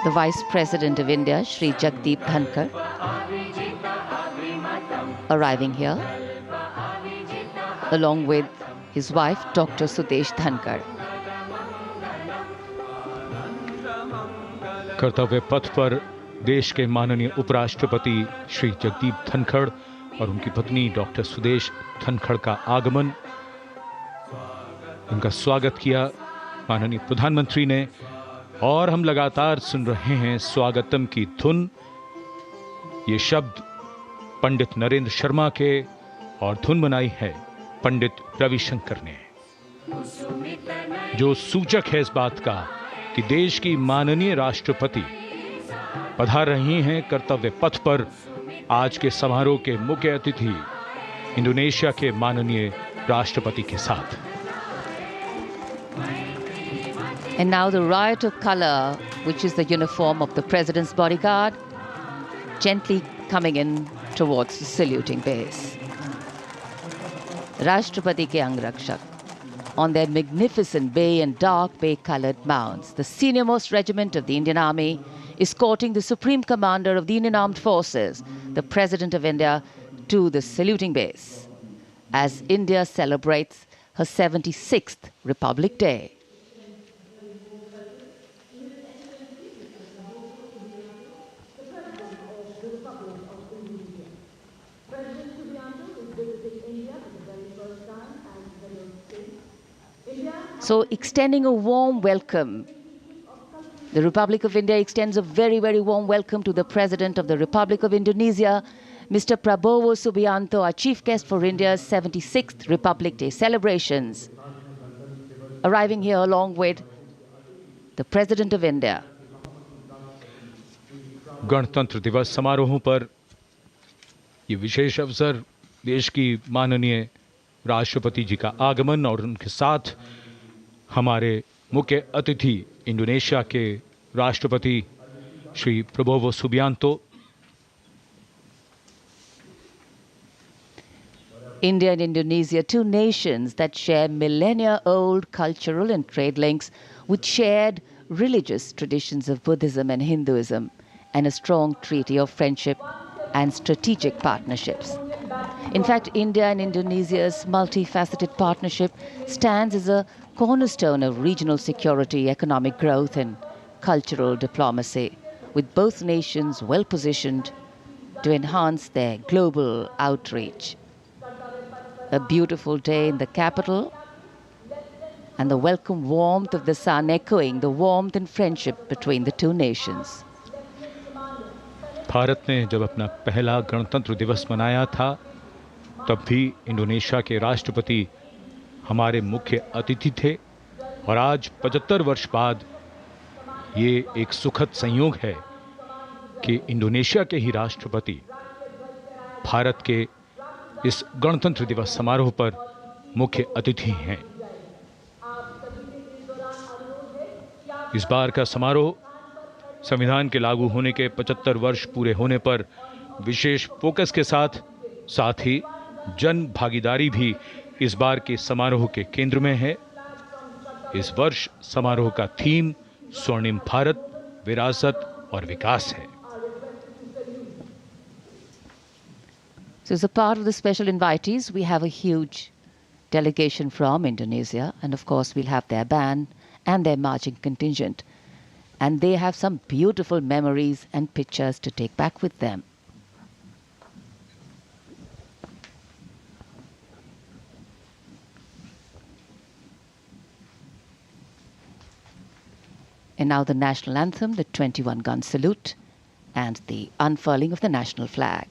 the Vice President of India, Shri Jagdeep Dhankar, arriving here, along with his wife, Dr. Sudesh Dhankar. कर्तव्य पथ पर देश के माननीय उपराष्ट्रपति श्री जगदीप धनखड़ और उनकी पत्नी डॉक्टर सुदेश धनखड़ का आगमन, उनका स्वागत किया माननीय प्रधानमंत्री ने। और हम लगातार सुन रहे हैं स्वागतम की धुन। ये शब्द पंडित नरेंद्र शर्मा के और धुन बनाई है पंडित रविशंकर ने, जो सूचक है इस बात का कि देश की माननीय राष्ट्रपति पधार रही हैं कर्तव्य पथ पर। आज के समारोह के मुख्य अतिथि इंडोनेशिया के माननीय राष्ट्रपति के साथ। And now the riot of color, which is the uniform of the President's bodyguard, gently coming in towards the saluting base. Rashtrapati ke Angrakshak, on their magnificent bay and dark bay-colored mounts, the senior-most regiment of the Indian Army, escorting the Supreme Commander of the Indian Armed Forces, the President of India, to the saluting base, as India celebrates her 76th Republic Day. So, extending a warm welcome, the Republic of India extends a very, very warm welcome to the President of the Republic of Indonesia, Mr. Prabowo Subianto, our chief guest for India's 76th Republic Day celebrations, arriving here along with the President of India. गणतंत्र दिवस समारोहों पर ये विशेष अवसर, देश की माननीय राष्ट्रपति जी का आगमन और उनके साथ हमारे मुख्य अतिथि इंडोनेशिया के राष्ट्रपति Shri Prabowo Subianto. India and Indonesia, two nations that share millennia-old cultural and trade links with shared religious traditions of Buddhism and Hinduism, and a strong treaty of friendship and strategic partnerships. In fact, India and Indonesia's multifaceted partnership stands as a cornerstone of regional security, economic growth, and cultural diplomacy, with both nations well positioned to enhance their global outreach. A beautiful day in the capital, and the welcome warmth of the sun echoing the warmth and friendship between the two nations. Bharat ने जब अपना पहला गणतंत्र दिवस मनाया था, तब भी इंडोनेशिया के राष्ट्रपति हमारे मुख्य अतिथि थे। और आज 75 वर्ष बाद ये एक सुखद संयोग है कि इंडोनेशिया के ही राष्ट्रपति भारत के इस गणतंत्र दिवस समारोह पर मुख्य अतिथि हैं। इस बार का समारोह संविधान के लागू होने के 75 वर्ष पूरे होने पर विशेष फोकस के साथ ही जन भागीदारी भी इस बार के समारोह के केंद्र में है। इस वर्ष समारोह का थीम स्वर्णिम भारत, विरासत और विकास है। So, as a part of the special invitees, we have a huge delegation from Indonesia, and of course we'll have their band and their marching contingent. And they have some beautiful memories and pictures to take back with them. And now the national anthem, the 21-gun salute, and the unfurling of the national flag.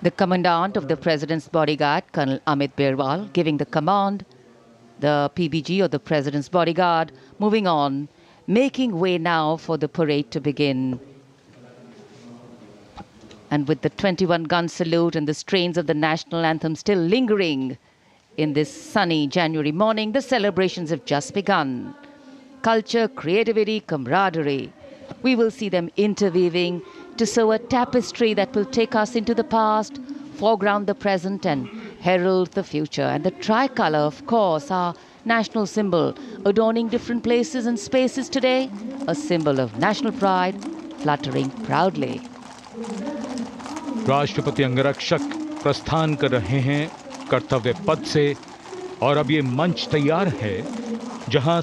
The commandant of the President's bodyguard, Colonel Amit Berwal, giving the command, the PBG or the President's bodyguard, moving on, making way now for the parade to begin. And with the 21-gun salute and the strains of the national anthem still lingering in this sunny January morning, the celebrations have just begun. Culture, creativity, camaraderie. We will see them interweaving to sew a tapestry that will take us into the past, foreground the present and herald the future. And the tricolour, of course, our national symbol, adorning different places and spaces today, a symbol of national pride, fluttering proudly. राष्ट्रपति अंगरक्षक प्रस्थान कर रहे हैं कर्तव्य पथ से और अब ये मंच तैयार है जहां